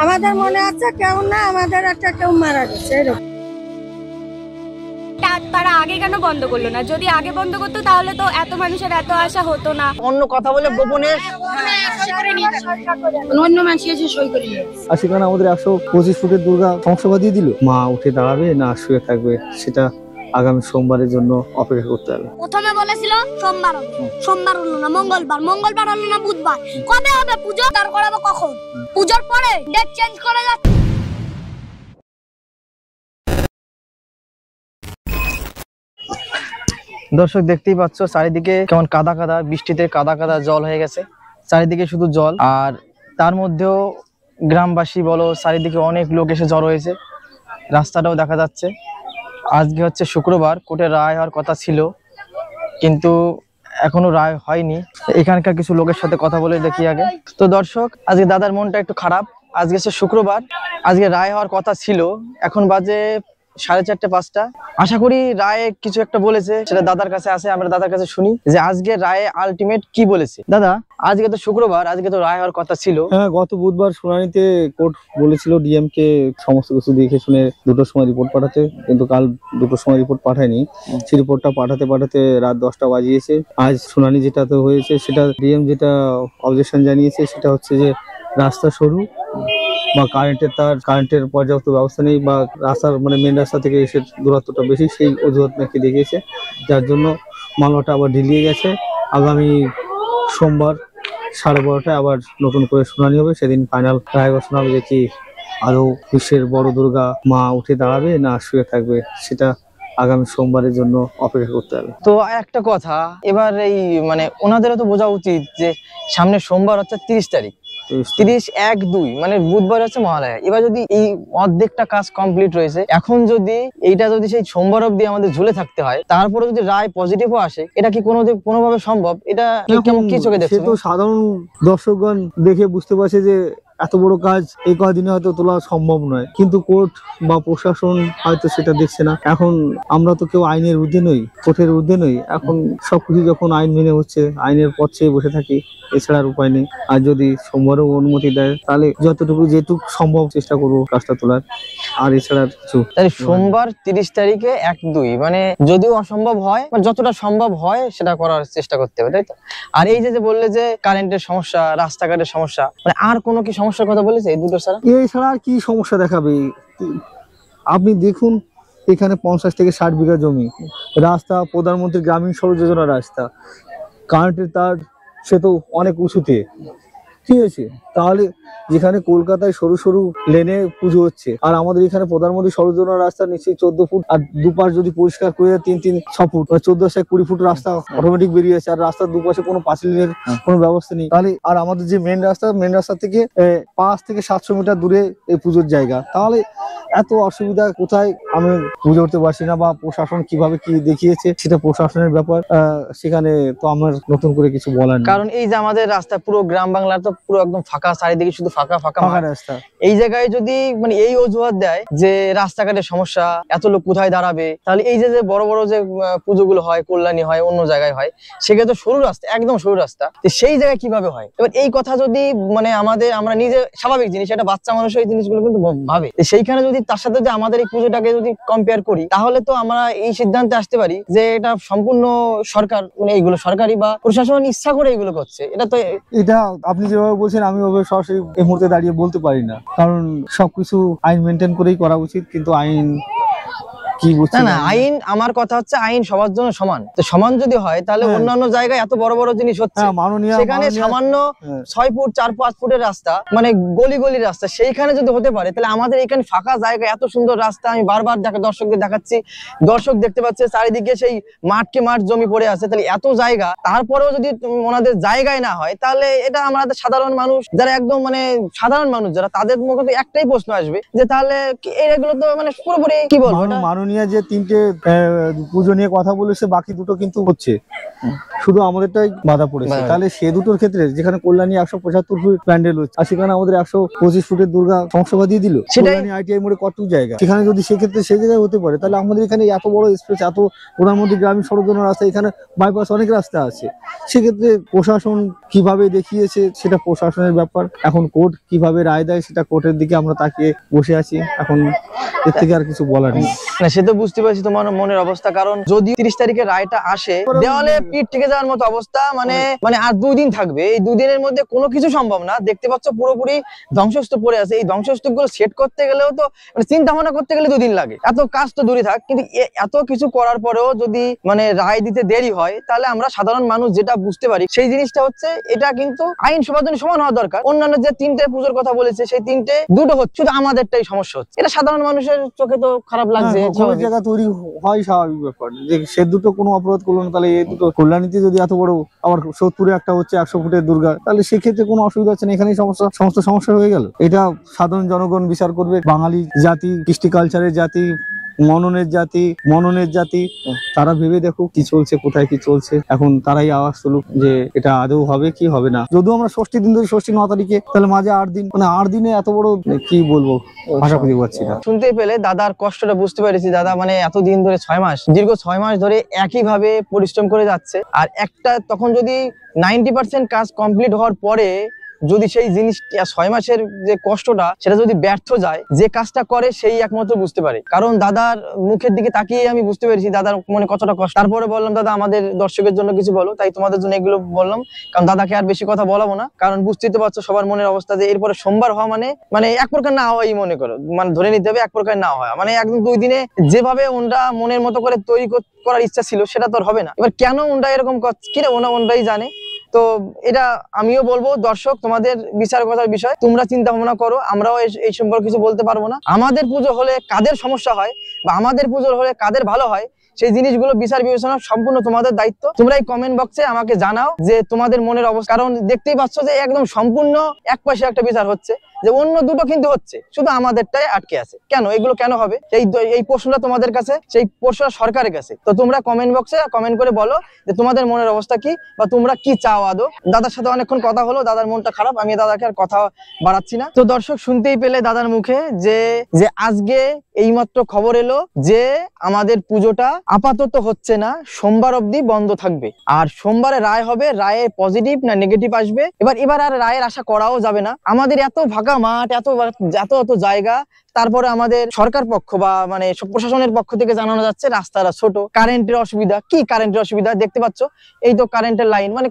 আমাদের মনে আছে কেউ না, আমাদের একটা কেউ মারা গেছে এরকম। তারা আগে কেন বন্ধ করলো না? যদি আগে বন্ধ করতো তাহলে তো এত মানুষের এত আশা হতো না। অন্য কথা বলে গোপনে অন্য মানুষ এসে সই করে নিয়ে আর সেখানে আমাদের 125 ফুটের দুর্গা ধ্বংসবা দিয়ে দিল। মা উঠে দাঁড়াবে না শুয়ে থাকবে সেটা আগামী সোমবারের জন্য অপেক্ষা করতে হবে। প্রথমে বলেছিল সোমবার হবে, সোমবার হলো না, মঙ্গলবার, মঙ্গলবার হলো না, বুধবার। কবে হবে পুজো? তার করাবো কখন? পুজোর পরে ডেট চেঞ্জ করে যাচ্ছে। দর্শক দেখতেই পাচ্ছ চারিদিকে কেমন কাদা কাদা, বৃষ্টিতে কাদা কাদা জল হয়ে গেছে, চারিদিকে শুধু জল। আর তার মধ্যেও গ্রামবাসী বলো চারিদিকে অনেক লোক এসে জড়ো হয়েছে, রাস্তাটাও দেখা যাচ্ছে। আজকে হচ্ছে শুক্রবার, কোর্টের রায় হওয়ার কথা ছিল কিন্তু এখনো রায় হয়নি। এখানকার কিছু লোকের সাথে কথা বলে দেখি আগে। তো দর্শক আজকে দাদার মনটা একটু খারাপ, আজকে হচ্ছে শুক্রবার, আজকে রায় হওয়ার কথা ছিল, এখন বাজে 4:30 5টা। আশা করি রায়ে কিছু একটা বলেছে, সেটা দাদার কাছে আছে, আমরা দাদার কাছে শুনি যে আজকে রায়ে আলটিমেট কি বলেছে। দাদা আজকে তো শুক্রবার, আজকে তো রায় হওয়ার কথা ছিল। হ্যাঁ, গত বুধবার শুনানিতে কোর্ট বলেছিল ডিএম কে সমস্ত কিছু দেখে শুনে 2টোর সময় রিপোর্ট পাঠাতে, কিন্তু কাল 2টোর সময় রিপোর্ট পাঠায়নি। সেই রিপোর্টটা পাঠাতে পাঠাতে রাত 10টা বাজিয়েছে। আজ শুনানি যেটাতে হয়েছে সেটা ডিএম যেটা অবজেকশন জানিয়েছে সেটা হচ্ছে যে রাস্তা সরু বা কারেন্টের পর্যাপ্ত ব্যবস্থা নেই, বা রাস্তার মানে মেন রাস্তা থেকে এসে দূরত্বটা বেশি, সেই অজুহাত নাকি দেখিয়েছে, যার জন্য মামলাটা আবার ঢিলিয়ে গেছে। আগামী সোমবার 12:30টায় আবার নতুন করে শুনানি হবে, সেদিন ফাইনাল রায় ঘোষণা হবে যে কি আরো বিশ্বের বড় দুর্গা মা উঠে দাঁড়াবে না শুয়ে থাকবে সেটা আগামী সোমবারের জন্য অপেক্ষা করতে হবে। তো একটা কথা, এবার এই মানে ওনাদেরও তো বোঝা উচিত যে সামনে সোমবার হচ্ছে 30 তারিখ, 30/1/2 মানে বুধবার হচ্ছে মহালয়া। এবার যদি এই অর্ধেকটা কাজ কমপ্লিট রয়েছে, এখন যদি এইটা যদি সেই সোমবার অবধি আমাদের ঝুলে থাকতে হয়, তারপরে যদি রায় পজিটিভও আসে, এটা কি কোনোভাবে সম্ভব? এটা কেমন কি চোখে দেখছে? তো সাধারণ দর্শকগণ দেখে বুঝতে পারছে যে এত বড় কাজ এই কদিনে হয়তো তোলা সম্ভব নয়, কিন্তু কোর্ট বা প্রশাসন হয়তো সেটা দেখছে না। এখন আমরা তো কেউ আইনের ঊর্ধ্বে নই, কোর্টের ঊর্ধ্বে নই। এখন সবকিছু যখন আইন মেনে হচ্ছে, আইনের পথ চেয়ে বসে থাকি, এছাড়া আর উপায় নেই। আর যদি সোমবারও অনুমতি দেয় তাহলে যেটুকু সম্ভব চেষ্টা করবো কাজটা তোলার, আর এছাড়া কিছু। তাহলে সোমবার 30 তারিখে 1-2 মানে যদিও অসম্ভব হয়, যতটা সম্ভব হয় সেটা করার চেষ্টা করতে হবে, তাই তো? আর এই যে বললে যে কারেন্টের সমস্যা, রাস্তাঘাটের সমস্যা, মানে আর কোনো কি সমস্যার কথা বলেছে এই দুটো ছাড়া? এই ছাড়া আর কি সমস্যা দেখাবে? আপনি দেখুন এখানে 50 থেকে 60 বিঘা জমি, রাস্তা প্রধানমন্ত্রী গ্রামীণ সড়ক যোজনার রাস্তা, কারেন্টের তার সে তো অনেক উঁচুতে, ঠিক আছে? তাহলে যেখানে কলকাতায় সরু সরু লেনে পুজো হচ্ছে, আর আমাদের এখানে প্রধানমন্ত্রী সড়ক যোজনার রাস্তা নিশ্চয়ই 14 ফুট, আর দুপাশ যদি পরিষ্কার করে 3-6 ফুট, 14-20 ফুট রাস্তা অটোমেটিক বেরিয়ে আছে, আর রাস্তার দুপাশে কোনো পাঁচিলের কোনো ব্যবস্থা নেই। তাহলে আর আমাদের যে মেন রাস্তা থেকে 5 থেকে 700 মিটার দূরে এই পুজোর জায়গা, তাহলে এত অসুবিধা কোথায় আমি বুঝে উঠতে পারছি না। বা প্রশাসন কিভাবে কি দেখিয়েছে সেটা প্রশাসনের ব্যাপার, সেখানে তো আমার নতুন করে কিছু বলার নেই। কারণ এই যে আমাদের রাস্তা পুরো গ্রাম বাংলার তো পুরো একদম ফাঁকা, চারিদিকে শুধু ফাঁকা ফাঁকা রাস্তা। এই জায়গায় যদি মানে এই অজুহাত দেয় যে রাস্তাঘাটের সমস্যা, এত লোক কোথায় দাঁড়াবে, তাহলে এই যে বড় বড় যে পুজোগুলো হয়, কল্যাণী হয়, অন্য জায়গায় হয়, সেখানে তো সরু রাস্তা, একদম সরু রাস্তা, সেই জায়গায় কিভাবে হয়? এবার এই কথা যদি মানে আমরা নিজে স্বাভাবিক জিনিস, একটা বাচ্চা মানুষ এই জিনিসগুলো কিন্তু ভাবে, সেইখানে যদি তার সাথে যে আমাদের এই পুজোটাকে যদি কম্পেয়ার করি, তাহলে তো আমরা এই সিদ্ধান্তে আসতে পারি যে এটা সম্পূর্ণ সরকার, মানে এইগুলো সরকারি বা প্রশাসন ইচ্ছা করে এইগুলো করছে। এটা আপনি যেভাবে বলছেন আমি ওভাবে সরাসরি এই মুহূর্তে দাঁড়িয়ে বলতে পারি না, কারণ সবকিছু আইন মেনটেন করেই করা উচিত। কিন্তু আইন কি বুঝছেন? না, আইন, আমার কথা হচ্ছে আইন সবার জন্য সমান। তো সমান যদি হয় তাহলে অন্যান্য জায়গায় এত বড় বড় জিনিস হচ্ছে, সেখানে সামান্য 6 ফুট 4-5 ফুটের রাস্তা, মানে গলি রাস্তা, সেইখানে যদি হতে পারে, তাহলে আমাদের এখানে ফাঁকা জায়গা, এত সুন্দর রাস্তা, আমি বারবার দর্শকদের দেখাচ্ছি, দর্শক দেখতে পাচ্ছে চারিদিকে সেই মাঠ জমি পড়ে আছে, তাহলে এত জায়গা, তারপরেও যদি ওনাদের জায়গায় না হয়, তাহলে এটা আমাদের সাধারণ মানুষ যারা একদম মানে সাধারণ মানুষ যারা, তাদের মুখে একটাই প্রশ্ন আসবে যে তাহলে এগুলো তো মানে পুরোপুরি কি বলবো, মাননীয় যে 3টে পুজো নিয়ে কথা বলেছে, বাকি দুটো কিন্তু হচ্ছে, শুধু আমাদেরটাই বাধা পড়েছে। তাহলে সে দুটোর ক্ষেত্রে যেখানে কল্যাণী 175 ফুট প্যান্ডেল হচ্ছে আর সেখানে আমাদের 125 ফুটের দুর্গা সংসভা দিয়ে দিল, কল্যাণী ITI মোড়ে কত জায়গা, সেখানে যদি সেক্ষেত্রে সেই জায়গায় হতে পারে, তাহলে আমাদের এখানে এত বড় স্পেস, এত প্রধানমন্ত্রী গ্রামীণ সড়ক যোজনা রাস্তা, এখানে বাইপাস অনেক রাস্তা আছে। সেক্ষেত্রে প্রশাসন কিভাবে দেখিয়েছে সেটা প্রশাসনের ব্যাপার। এখন কোর্ট কিভাবে রায় দেয় সেটা কোর্টের দিকে আমরা তাকিয়ে বসে আছি। এখন এর থেকে আর কিছু বলার নেই। না, সে তো বুঝতে পারছি তোমার মনের অবস্থা, কারণ যদি 30 তারিখে রায়টা আসে, দেওয়ালে পিঠ থেকে যাওয়ার মতো অবস্থা, মানে আর 2 দিন থাকবে। এই 2 দিনের মধ্যে কোনো কিছু সম্ভব না। দেখতে পাচ্ছ পুরোপুরি ধ্বংসস্তূপ পড়ে আছে। এই ধ্বংসস্তূপ গুলো সেট করতে গেলেও তো মানে চিন্তা ভাবনা করতে গেলে 2 দিন লাগে। এত কাজ তো দূরে থাক, কিন্তু এত কিছু করার পরেও যদি মানে রায় দিতে দেরি হয়, তাহলে আমরা সাধারণ মানুষ যেটা বুঝতে পারি সেই জিনিসটা হচ্ছে, এটা কিন্তু আইন সবার জন্য সমান হওয়া দরকার। অন্যান্য যে 3টে পুজোর কথা বলেছে সেই 3টে দুটো হচ্ছে, শুধু আমাদেরটাই সমস্যা হচ্ছে। এটা সাধারণ মানুষের চোখে তো খারাপ লাগছে। জায়গা তৈরি হয় স্বাভাবিক ব্যাপার, যে সে দুটো কোনো অপরাধ করলো না, তাহলে এই দুটো কল্যাণীতে যদি এত বড়, আবার 70-এ একটা হচ্ছে 100 ফুটের দুর্গা, তাহলে সেক্ষেত্রে কোনো অসুবিধা হচ্ছে না। এখানেই সমস্ত সমস্যা হয়ে গেল। এটা সাধারণ জনগণ বিচার করবে। বাঙালি জাতি, কৃষ্টি কালচারের জাতি, মননের জাতি, তারা ভেবে দেখুক কি চলছে, কোথায় কি চলছে। এখন তারাই আওয়াজ তুলুক যে এটা আদৌ হবে কি হবে না। যদিও আমরা 6টি দিন ধরে, 6টি 9 তারিখে, তাহলে মাঝে 8 দিন, মানে 8 দিনে এত বড় কি বলবো, ভাষা খুঁজে পাচ্ছি না। শুনতে পেলে দাদার কষ্টটা বুঝতে পেরেছি। দাদা মানে এতদিন ধরে 6 মাস, দীর্ঘ 6 মাস ধরে একইভাবে পরিশ্রম করে যাচ্ছে। আর একটা তখন যদি 90% কাজ কমপ্লিট হওয়ার পরে যদি সেই জিনিস 6 মাসের যে কষ্টটা সেটা যদি ব্যর্থ যায়, যে কাজটা করে সেই একমাত্র বুঝতে পারে। কারণ দাদার মুখের দিকে তাকিয়ে আমি বুঝতে পেরেছি দাদার মনে কতটা কষ্ট। তারপরে বললাম দাদা আমাদের দর্শকের জন্য কিছু বলো, তাই তোমাদের জন্য এগুলো বললাম। কারণ দাদাকে আর বেশি কথা বলাবো না, কারণ বুঝতেই তো পারছো সবার মনের অবস্থা, যে এরপরে সোমবার হওয়া মানে এক প্রকার না হওয়াই মনে করো, মানে ধরে নিতে হবে এক প্রকার না হওয়া, মানে একদম 2 দিনে যেভাবে ওনরা মনের মতো করে তৈরি করার ইচ্ছা ছিল সেটা তো আর হবে না। এবার কেন ওনরা এরকম কিরে ওনরাই জানে। তো এটা আমিও বলবো দর্শক, তোমাদের বিচার করার বিষয়, তোমরা চিন্তা ভাবনা করো। আমরাও এই সম্পর্কে কিছু বলতে পারবো না। আমাদের পুজো হলে কাদের সমস্যা হয় বা আমাদের পুজো হলে কাদের ভালো হয়, সেই জিনিসগুলো বিচার বিবেচনা সম্পূর্ণ তোমাদের দায়িত্ব। তোমরা এই কমেন্ট বক্সে আমাকে জানাও যে তোমাদের মনের অবস্থা। কারণ দেখতেই পাচ্ছ যে একদম সম্পূর্ণ একপাশে একটা বিচার হচ্ছে, যে অন্য দুটো কিন্তু হচ্ছে, শুধু আমাদেরটাই আটকে আছে। কেন এগুলো কেন হবে, এই প্রশ্নটা তোমাদের কাছে, সেই প্রশ্নটা সরকারের কাছে। তো তোমরা কমেন্ট বক্সে কমেন্ট করে বলো যে তোমাদের মনের অবস্থা কি, বা তোমরা কি চাও আদৌ। দাদার সাথে অনেকক্ষণ কথা হলো, দাদার মনটা খারাপ, আমি দাদাকে আর কথা বাড়াচ্ছি না। তো দর্শক শুনতেই পেলে দাদার মুখে যে আজকে এইমাত্র খবর এলো যে আমাদের পুজোটা আপাতত হচ্ছে না, সোমবার অবধি বন্ধ থাকবে। আর সোমবারে রায় হবে, রায়ে পজিটিভ না নেগেটিভ আসবে। এবার আর রায়ের আশা করাও যাবে না। আমাদের এত ফাঁকা মাঠ, এত জায়গা, তারপরে আমাদের সরকার পক্ষ বা মানে প্রশাসনের পক্ষ থেকে জানানো যাচ্ছে রাস্তাটা ছোট, কারেন্টের অসুবিধা। কি কারেন্টের অসুবিধা দেখতে পাচ্ছ, এই তো কারেন্টের লাইন, মানে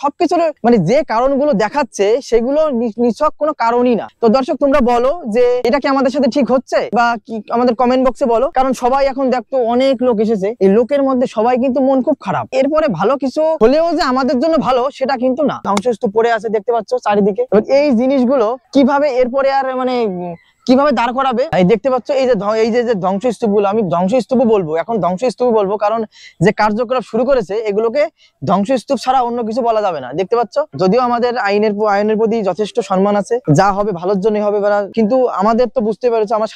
সবকিছুর মানে যে কারণগুলো দেখাচ্ছে সেগুলো নিছক কোনো কারণই না। তো দর্শক তোমরা বলো যে এটা কি আমাদের সাথে ঠিক হচ্ছে, বা কি আমাদের কমেন্ট বক্সে বলো। কারণ সবাই এখন দেখতো অনেক লোক এসেছে, এই লোকের মধ্যে সবাই কিন্তু মন খুব খারাপ। এরপরে ভালো কিছু হলেও যে আমাদের জন্য ভালো সেটা কিন্তু না। ধ্বংসস্তূপ পড়ে আছে দেখতে পাচ্ছ চারিদিকে। এই জিনিসগুলো কিভাবে এরপরে আর মানে কিভাবে দাঁড় করাবে, দেখতে পাচ্ছ এই যে ধ্বংসস্তূপ গুলো, আমি ধ্বংসস্তূপ বলবো, এখন ধ্বংসস্তূপ বলবো, কারণ যে কার্যকলাপ শুরু করেছে এগুলোকে ধ্বংসস্তূপ ছাড়া অন্য কিছু বলা যাবে না। দেখতে পাচ্ছ যদিও আমাদের আইনের প্রতি যথেষ্ট সম্মান আছে, যা হবে ভালোর জন্যই হবে, কিন্তু আমাদের তো বুঝতে পেরেছো আমরা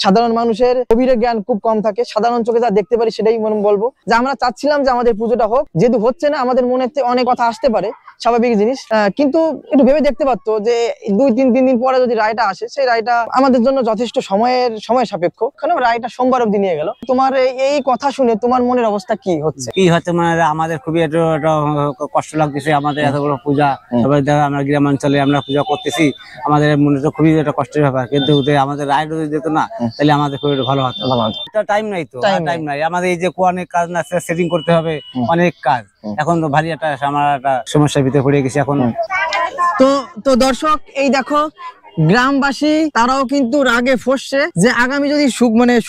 সাধারণ মানুষের গভীরে জ্ঞান খুব কম থাকে। সাধারণ চোখে যা দেখতে পারি সেটাই বলবো, যে আমরা চাচ্ছিলাম যে আমাদের পুজোটা হোক, যেহেতু হচ্ছে না আমাদের মনে অনেক কথা আসতে পারে, স্বাভাবিক জিনিস। কিন্তু একটু ভেবে দেখতে পারতো যে 2-3 দিন পরে যদি রায়টা আসে, সেই রায়টা আমাদের জন্য যথেষ্ট সময় সাপেক্ষ। কারণ রায়টা সোমবার অবধি নিয়ে গেল। তোমার এই কথা শুনে তোমার মনের অবস্থা কি হচ্ছে? মানে আমাদের খুবই একটু কষ্ট লাগতেছে। আমাদের এত বড় পূজা, সবাই আমরা গ্রামাঞ্চলে আমরা পূজা করতেছি, আমাদের মনে তো খুবই একটা কষ্টের ব্যাপার। কিন্তু আমাদের রায় যদি যেত না, তাহলে আমাদের খুবই ভালো হতো। টাইম নাই তো, টাইম নাই আমাদের। এই যে অনেক কাজ না, সেটিং করতে হবে, অনেক কাজ। এখন তো ভারী আমার একটা সমস্যার ভিতরে পড়ে গেছি এখন। তো দর্শক এই দেখো গ্রামবাসী তারাও কিন্তু রাগে ফসছে, যে আগামী যদি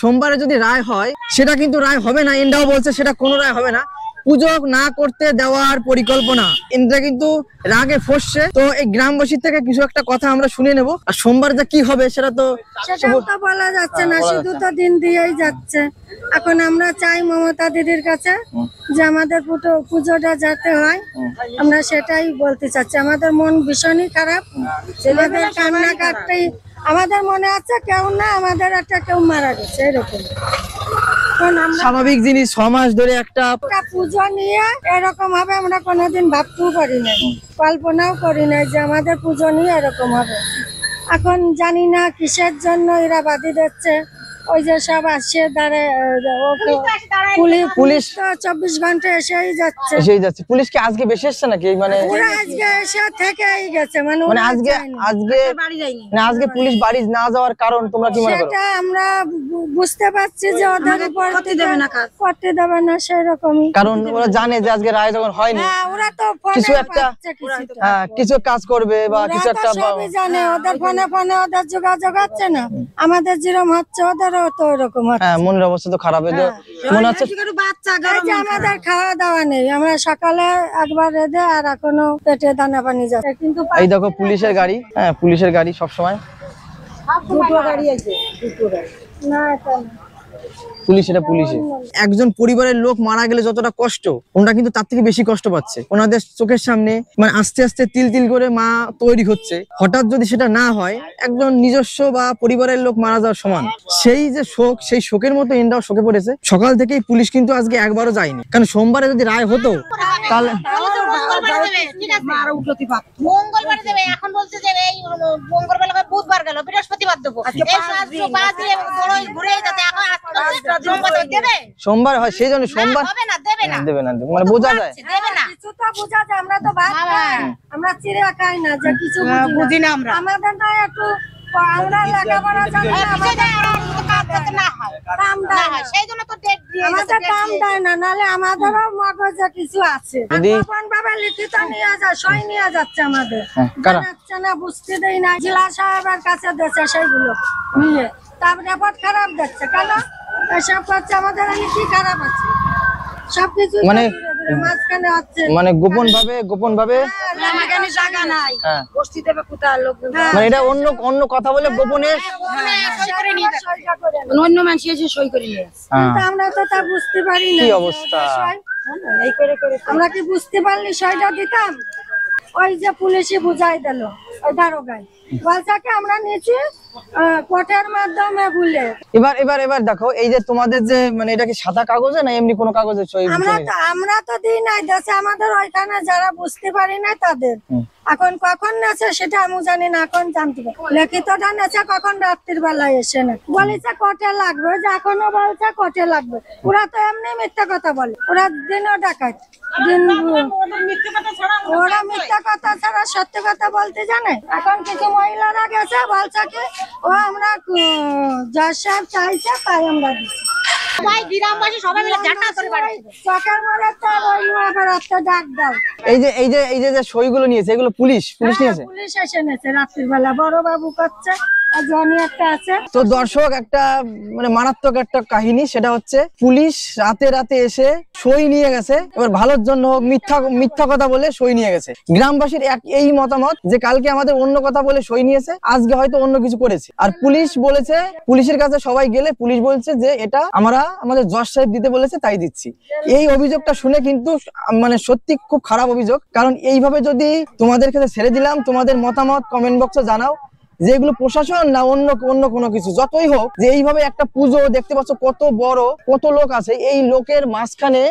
সোমবারে যদি রায় হয়, সেটা কিন্তু রায় হবে না। ইন্ডিয়াও বলছে সেটা কোনো রায় হবে না, পুজো না করতে দেওয়ার পরিকল্পনা। ইন্দ্রা কিন্তু রাগে ফসছে। তো এই গ্রামবাসীর থেকে কিছু একটা কথা আমরা শুনে নেব। আর সোমবার যে কি হবে সেটা তো বলা যাচ্ছে না, শুধু তো দিন দিয়েই যাচ্ছে। এখন আমরা চাই মমতা দিদির কাছে যে আমাদের পুজোটা যাতে হয়, আমরা সেটাই বলতে চাচ্ছি। আমাদের মন ভীষণই খারাপ, আমাদের কান্নাকাটি, আমাদের মনে আছে কেউ না, আমাদের একটা কেউ মারা গেছে এরকম। এখন আমরা স্বাভাবিক জিনিস 6 মাস ধরে একটা একটা পুজো নিয়ে এরকম হবে আমরা কোনোদিন ভাবতেও পারি না, কল্পনাও করি না যে আমাদের পুজো নিয়ে এরকম হবে। এখন জানি না কিসের জন্য এরা বাধি দিচ্ছে। ওই যে সব আসছে পুলিশ তো 24 ঘন্টা এসেই যাচ্ছে। এসেই যাচ্ছে। পুলিশ কি আজকে বেশি এসছে নাকি? মানে ওরা আজকে এসে থেকেই গেছে, মানে মানে ওরা আজকে যায়নি। আজকে পুলিশ বাড়ি না যাওয়ার কারণ তোমরা কি মনে করো? সেটা আমরা বুঝতে পারছি যে ওদের উপর করতে দেবে না সেরকমই। কারণ ওরা জানে যে আজকে রায় যখন হয়নি হ্যাঁ, ওরা তো ফোনে কিছু একটা পাচ্ছে কিছুটা। হ্যাঁ কিছু কাজ করবে বা ওরা কিছু তো একটা সবই জানে, ওদের ফোনে ওদের যোগাযোগ হচ্ছে না, আমাদের যেরকম হচ্ছে ওদেরও তো ওরকম হচ্ছে। হ্যাঁ মনের অবস্থা তো খারাপ। মনে হচ্ছে এই যে আমাদের খাওয়া দাওয়া নেই, আমরা সকালে একবার রেঁধে আর এখনো পেটে দানা পানি যাচ্ছে, কিন্তু এই দেখো পুলিশের গাড়ি, হ্যাঁ পুলিশের গাড়ি সবসময় দুটো গাড়ি আছে, না এটা না। পুলিশ, এটা পুলিশে। একজন পরিবারের লোক মারা গেলে যতটা কষ্ট, ওনারা কিন্তু তার থেকে বেশি কষ্ট পাচ্ছে। ওনাদের চোখের সামনে মানে আস্তে আস্তে তিল তিল করে মা তৈরি হচ্ছে। হঠাৎ যদি সেটা না হয়, একজন নিজস্ব বা পরিবারের লোক মারা যাওয়ার সমান। সেই যে শোক, সেই শোকের মতো এনরাও শোকে পড়েছে। সকাল থেকেই পুলিশ কিন্তু আজকে একবারও যায়নি, কারণ সোমবারে যদি রায় হতো তাহলে মঙ্গলবার দেবে, এখন বলছে যে এই মঙ্গলবার বুধবার গেল, বৃহস্পতিবার দেবো, ঘুরে যাতে এখন দেবে সোমবার হয়, সেই জন্য সোমবার হবে না, দেবে না, দেবে না, মানে বোঝা যায়। দেবে না। কিছু তো বোঝা যায়, আমরা তো ভাত খাই, আমরা চিড়া খাই না যে কিছু বুঝি না আমরা। আমাদের না একটু আমরা লেখাপড়া জানি না, আমাদের না হয় দাম না দেয় হয়, না। সেই জন্য তো ডেট দিয়ে আমাদের দাম দেয় না, নাহলে আমাদেরও মগজে কিছু আছে। যদি- কোন ভাবে লিখিত নিয়ে যায়, সই নিয়ে যাচ্ছে আমাদের, হ্যাঁ, কারা? জানাচ্ছে না, বুঝতে দেয় না। জেলা সাহেবের কাছে দিচ্ছে সেইগুলো নিয়ে, তারপর রিপোর্ট খারাপ দিচ্ছে। কেন এসব করছে? আমাদের আমি কি খারাপ আছে? সবকিছু মানে মাঝখানে হচ্ছে, মানে গোপন ভাবে জায়গা নাই, হ্যাঁ বস্তি দেবে কোথায় লোক, মানে এটা অন্য কথা বলে গোপনে অন্য মানুষ এসে সই করে নিয়ে আসে। হ্যাঁ। কিন্তু আমরা তো তা বুঝতে পারি না কি যে অবস্থা। ওটা সই। আমরা কি বুঝতে পারলি সইটা দিতাম? ওই যে পুলিশে বুঝাই দিল, ওই দারোগায় বলছে কি আমরা নিয়েছি কোর্টের মাধ্যমে বলে। এবার দেখো, এই যে তোমাদের যে মানে এটা কি সাদা কাগজে না এমনি কোনো কাগজে সই? আমরা তো দিই নাই, দেশে আমাদের ওইখানে যারা বুঝতে পারি না তাদের। এখন কখন নেছে সেটা আমি জানি না, এখন জানতে পারি। লিখিতটা নেছে কখন, রাত্রির বেলায় এসে না বলেছে কোর্টে লাগবে, যে এখনো বলছে কোর্টে লাগবে। ওরা তো এমনি মিথ্যা কথা বলে, ওরা দিনও ডাকাত, ওরা মিথ্যা কথা ছাড়া সত্যি কথা বলতে জানে। এখন কিছু মহিলারা গেছে বলছে কি ও আমরা জজ সাহেব চাইছে তাই আমরা দিচ্ছি। সবাই গ্রামবাসী সবাই মিলে ঝাঁটা করে বাড়ি চকের মরে তো ওই আবার একটা ডাক দাও। এই যে সইগুলো নিয়েছে, এগুলো পুলিশ নিয়েছে। পুলিশ এসে নেছে রাত্রির বেলা, বড় বাবু করছে, আর জনি একটা আছে। তো দর্শক, একটা মানে মারাত্মক একটা কাহিনী, সেটা হচ্ছে পুলিশ রাতে এসে সই নিয়ে গেছে। এবার ভালোর জন্য হোক, মিথ্যা কথা বলে সই নিয়ে গেছে। গ্রামবাসীর এই মতামত যে কালকে আমাদের অন্য কথা বলে সই নিয়েছে, আজকে হয়তো অন্য কিছু করেছে। আর পুলিশ বলেছে, পুলিশের কাছে সবাই গেলে পুলিশ বলছে যে এটা আমরা আমাদের জজ সাহেব দিতে বলেছে তাই দিচ্ছি। এই অভিযোগটা শুনে কিন্তু মানে সত্যি খুব খারাপ অভিযোগ। কারণ এইভাবে যদি তোমাদের কাছে ছেড়ে দিলাম, তোমাদের মতামত কমেন্ট বক্সে জানাও যে এগুলো প্রশাসন না অন্য কোনো কিছু, যতই হোক, যে এইভাবে একটা পুজো দেখতে পাচ্ছ কত বড়, কত লোক আছে, এই লোকের মাঝখানে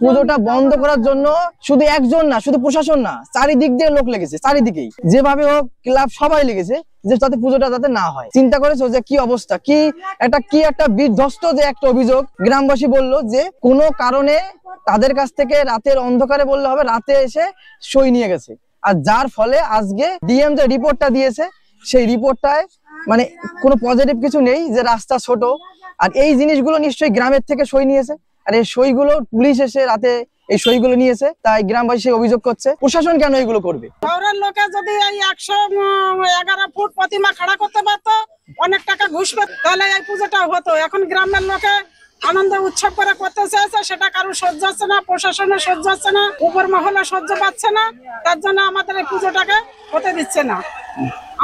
পুজোটা বন্ধ করার জন্য শুধু একজন না, শুধু প্রশাসন না, চারিদিক দিয়ে লোক লেগেছে, চারিদিকেই যেভাবে হোক ক্লাব সবাই লেগেছে যে যাতে পুজোটা যাতে না হয়। চিন্তা করেছো যে কি অবস্থা, কি একটা বিধ্বস্ত যে একটা অভিযোগ। গ্রামবাসী বলল যে কোনো কারণে তাদের কাছ থেকে রাতের অন্ধকারে বললে হবে, রাতে এসে সই নিয়ে গেছে। আর যার ফলে আজকে ডিএম যে রিপোর্টটা দিয়েছে, সেই রিপোর্টটায় মানে কোনো পজিটিভ কিছু নেই, যে রাস্তা ছোট। আর এই জিনিসগুলো নিশ্চয়ই গ্রামের থেকে সই নিয়েছে, আর এই সইগুলো পুলিশ এসে রাতে এই সইগুলো নিয়েছে। তাই গ্রামবাসী অভিযোগ করছে প্রশাসন কেন এগুলো করবে। শহরের লোকে যদি এই 111 ফুট প্রতিমা খাড়া করতে পারতো, অনেক টাকা ঘুষ পেত, তাহলে এই পুজোটা হতো। এখন গ্রামের লোকে আনন্দ উৎসব করে করতে চাইছে, সেটা কারো সহ্য হচ্ছে না, প্রশাসনের সহ্য হচ্ছে না, উপর মহলে সহ্য পাচ্ছে না, তার জন্য আমাদের এই পুজোটাকে হতে দিচ্ছে না।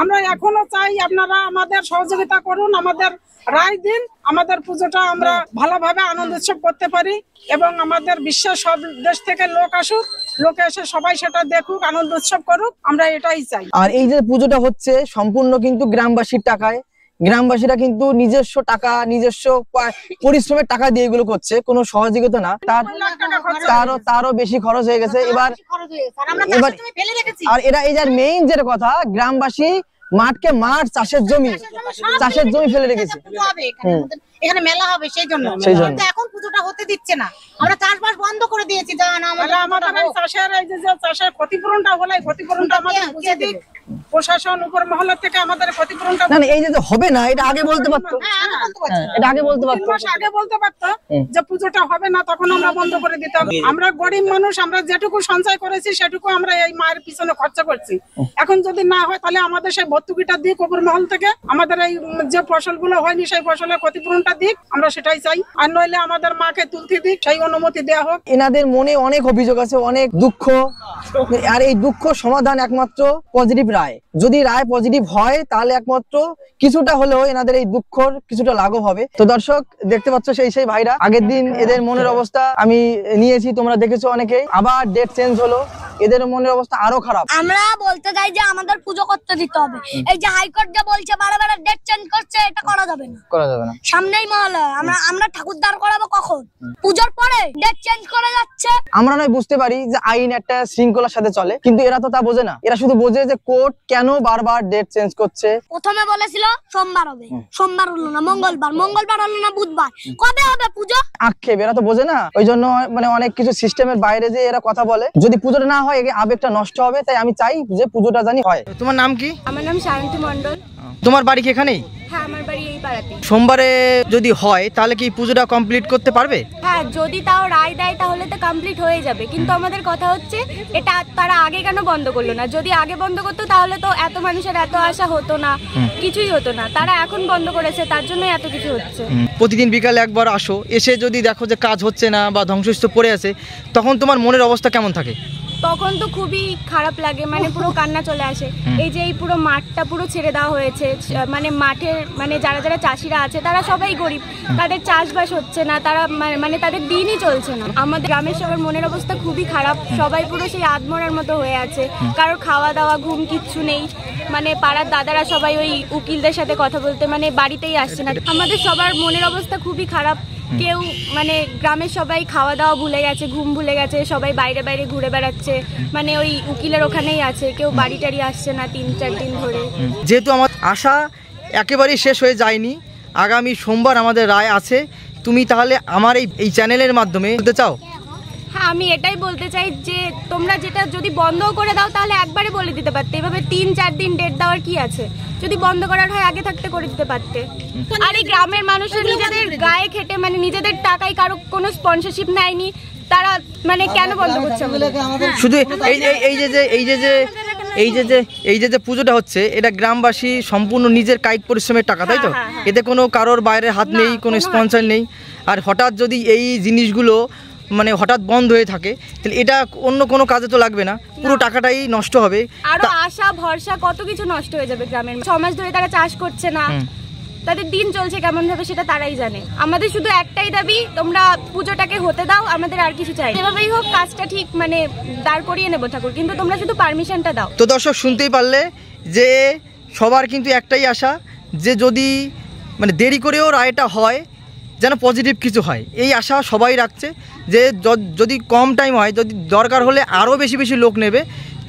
আমরা এখনো চাই আপনারা আমাদের সহযোগিতা করুন, আমাদের রায় দিন, আমাদের পুজোটা আমরা ভালোভাবে আনন্দ উৎসব করতে পারি, এবং আমাদের বিশ্বের সব দেশ থেকে লোক আসুক, লোকে এসে সবাই সেটা দেখুক, আনন্দ উৎসব করুক, আমরা এটাই চাই। আর এই যে পুজোটা হচ্ছে সম্পূর্ণ কিন্তু গ্রামবাসীর টাকায়, গ্রামবাসীরা কিন্তু নিজস্ব টাকা, নিজস্ব পরিশ্রমের টাকা দিয়ে এগুলো করছে, কোনো সহযোগিতা না, তারও বেশি খরচ হয়ে গেছে। এবার আর এরা এই যে মেইন যেটা কথা, গ্রামবাসী মাঠকে মাঠ, চাষের জমি ফেলে রেখেছে। এখানে মেলা হবে সেই জন্য এখন পুজোটা হতে দিচ্ছে না, আমরা চাষবাস বন্ধ করে দিয়েছি। চাষের ক্ষতিপূরণটা হলে ক্ষতিপূরণটা আমাদের বুঝে দিক প্রশাসন, উপর মহলের থেকে আমাদের ক্ষতিপূরণটা। না এই যে হবে না, এটা আগে বলতে পারতো, এটা আগে বলতে পারতো, আগে বলতে পারতো যে পুজোটা হবে না, তখন আমরা বন্ধ করে দিতাম। আমরা গরিব মানুষ, আমরা যেটুকু সঞ্চয় করেছি সেটুকু আমরা এই মায়ের পিছনে খরচা করছি। এখন যদি না হয় তাহলে আমাদের সেই ভর্তুকিটা দিক উপর মহল থেকে, আমাদের এই যে ফসলগুলো হয়নি সেই ফসলের ক্ষতিপূরণটা দিক, আমরা সেটাই চাই। আর নইলে আমাদের মাকে তুলতে দিক, সেই অনুমতি দেওয়া হোক। এনাদের মনে অনেক অভিযোগ আছে, অনেক দুঃখ, আর এই দুঃখ সমাধান একমাত্র পজিটিভ রায়। যদি রায় পজিটিভ হয় তাহলে একমাত্র কিছুটা হলেও এনাদের এই দুঃখর কিছুটা লাঘব হবে। তো দর্শক দেখতে পাচ্ছ সেই ভাইরা, আগের দিন এদের মনের অবস্থা আমি নিয়েছি, তোমরা দেখেছো অনেকেই, আবার ডেট চেঞ্জ হলো, এদের মনের অবস্থা আরো খারাপ। আমরা বলতে চাই যে আমাদের পুজো করতে দিতে হবে। এই যে হাইকোর্ট যা বলছে বারবার ডেট চেঞ্জ করছে, এটা করা যাবে না। সামনেই মহালয়া, আমরা ঠাকুর দাঁড় করাবো কখন? পুজোর পরে ডেট চেঞ্জ করে যাচ্ছে। আমরা নয় বুঝতে পারি যে আইন একটা শৃঙ্খলার সাথে চলে, কিন্তু এরা তো তা বোঝে না। এরা শুধু বোঝে যে কোর্ট কেন বারবার ডেট চেঞ্জ করছে। প্রথমে বলেছিল সোমবার হবে, সোমবার হলো না, মঙ্গলবার হলো না, বুধবার। কবে হবে পুজো? আক্ষেপ, এরা তো বোঝে না। ওই জন্য মানে অনেক কিছু সিস্টেমের বাইরে যে এরা কথা বলে। যদি পুজোটা না হয় আবেগটা নষ্ট হবে, তাই আমি চাই যে পুজোটা জানি হয়। তোমার নাম কি? আমার নাম শান্তি মণ্ডল। তোমার বাড়ি কি এখানেই? হ্যাঁ, আমার বাড়ি এই পাড়াতে। সোমবারে যদি হয় তাহলে কি পুজোটা কমপ্লিট করতে পারবে? হ্যাঁ, যদি তাও রায় দেয় তাহলে তো কমপ্লিট হয়ে যাবে, কিন্তু আমাদের কথা হচ্ছে এটা তারা আগে কেন বন্ধ করলো না? যদি আগে বন্ধ করতো তাহলে তো এত মানুষের এত আশা হতো না, কিছুই হতো না। তারা এখন বন্ধ করেছে, তার জন্য এত কিছু হচ্ছে। প্রতিদিন বিকালে একবার আসো, এসে যদি দেখো যে কাজ হচ্ছে না বা ধ্বংসস্তূপ পড়ে আছে, তখন তোমার মনের অবস্থা কেমন থাকে? তখন তো খুবই খারাপ লাগে, মানে পুরো কান্না চলে আসে। এই যে এই পুরো মাঠটা পুরো ছেড়ে দেওয়া হয়েছে, মানে মাঠের মানে যারা যারা চাষিরা আছে তারা সবাই গরিব, তাদের চাষবাস হচ্ছে না, তারা মানে তাদের দিনই চলছে না। আমাদের গ্রামের সবার মনের অবস্থা খুবই খারাপ, সবাই পুরো সেই আধমরার মতো হয়ে আছে, কারোর খাওয়া দাওয়া ঘুম কিচ্ছু নেই। মানে পাড়ার দাদারা সবাই ওই উকিলদের সাথে কথা বলতে মানে বাড়িতেই আসছে না। আমাদের সবার মনের অবস্থা খুবই খারাপ। কেউ মানে গ্রামের সবাই খাওয়া দাওয়া ভুলে গেছে, ঘুম ভুলে গেছে, সবাই বাইরে বাইরে ঘুরে বেড়াচ্ছে, মানে ওই উকিলের ওখানেই আছে, কেউ বাড়ি টাড়ি আসছে না 3-4 দিন ধরে। যেহেতু আমার আশা একেবারেই শেষ হয়ে যায়নি, আগামী সোমবার আমাদের রায় আছে, তুমি তাহলে আমার এই চ্যানেলের মাধ্যমে বলতে চাও? হ্যাঁ, আমি এটাই বলতে চাই যে তোমরা যেটা যদি বন্ধ করে দাও তাহলে একবারে বলে দিতে পারতে, এভাবে 3-4 দিন ডেট দেওয়ার কি আছে? যদি বন্ধ করার হয় আগে থাকতে করে দিতে পারতে। আর এই গ্রামের মানুষের নিজেদের গায়ে খেটে মানে নিজেদের টাকায় কারো কোনো স্পন্সরশিপ নেয়নি, তারা মানে কেন বন্ধ করছে? শুধু এই যে পুজোটা হচ্ছে, এটা গ্রামবাসী সম্পূর্ণ নিজের কায়িক পরিশ্রমের টাকা, তাই তো? এতে কোনো কারোর বাইরের হাত নেই, কোনো স্পন্সর নেই। আর হঠাৎ যদি এই জিনিসগুলো মানে হঠাৎ বন্ধ হয়ে থাকে তাহলে এটা অন্য কোনো কাজে তো লাগবে না, পুরো টাকাটাই নষ্ট হবে। আরো আশা ভরসা কত কিছু নষ্ট হয়ে যাবে গ্রামের। 6 মাস ধরে তারা চাষ করছে না, তাদের দিন চলছে কেমন ভাবে সেটা তারাই জানে। আমাদের শুধু একটাই দাবি, তোমরা পুজোটাকে হতে দাও, আমাদের আর কিছু চাই। এভাবেই হোক কাজটা ঠিক মানে দাঁড় করিয়ে নেবো ঠাকুর, কিন্তু তোমরা শুধু পারমিশনটা দাও। তো দর্শক শুনতেই পারলে যে সবার কিন্তু একটাই আশা, যে যদি মানে দেরি করেও রায়টা হয় যেন পজিটিভ কিছু হয়, এই আশা সবাই রাখছে। যে যদি কম টাইম হয়, যদি দরকার হলে আরও বেশি বেশি লোক নেবে,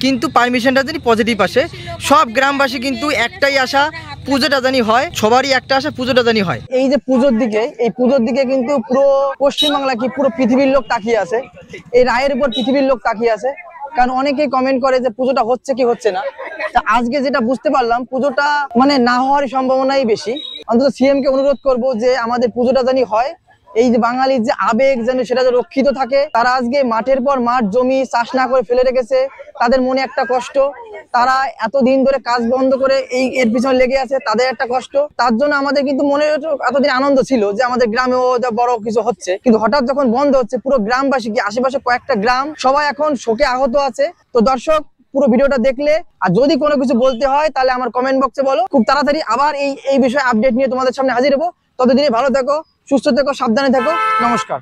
কিন্তু পারমিশনটা যদি পজিটিভ আসে। সব গ্রামবাসী কিন্তু একটাই আশা, পুজোটা জানি হয়, সবারই একটা আশা পুজোটা জানি হয়। এই যে পুজোর দিকে, এই পুজোর দিকে কিন্তু পুরো পশ্চিমবাংলা কি পুরো পৃথিবীর লোক তাকিয়ে আছে, এই রায়ের উপর পৃথিবীর লোক তাকিয়ে আছে। কারণ অনেকেই কমেন্ট করে যে পুজোটা হচ্ছে কি হচ্ছে না। তা আজকে যেটা বুঝতে পারলাম, পুজোটা মানে না হওয়ার সম্ভাবনাই বেশি। অন্তত সিএম কে অনুরোধ করব যে আমাদের পুজোটা জানি হয়, এই যে বাঙালির যে আবেগ যেন সেটা রক্ষিত থাকে। তারা আজকে মাঠের পর মাঠ জমি চাষ না করে ফেলে রেখেছে, তাদের মনে একটা কষ্ট। তারা এতদিন ধরে কাজ বন্ধ করে এর পিছনে লেগে আছে, তাদের একটা কষ্ট। তার জন্য আমাদের কিন্তু মনে এতদিন আনন্দ ছিল যে আমাদের গ্রামেও বড় কিছু হচ্ছে, কিন্তু হঠাৎ যখন বন্ধ হচ্ছে, পুরো গ্রামবাসী কি আশেপাশে কয়েকটা গ্রাম সবাই এখন শোকে আহত আছে। তো দর্শক পুরো ভিডিওটা দেখলে, আর যদি কোনো কিছু বলতে হয় তাহলে আমার কমেন্ট বক্সে বলো। খুব তাড়াতাড়ি আবার এই বিষয়ে আপডেট নিয়ে তোমাদের সামনে হাজির হবো। ততদিনে ভালো থেকো, সুস্থ থেকো, সাবধানে থেকো। নমস্কার।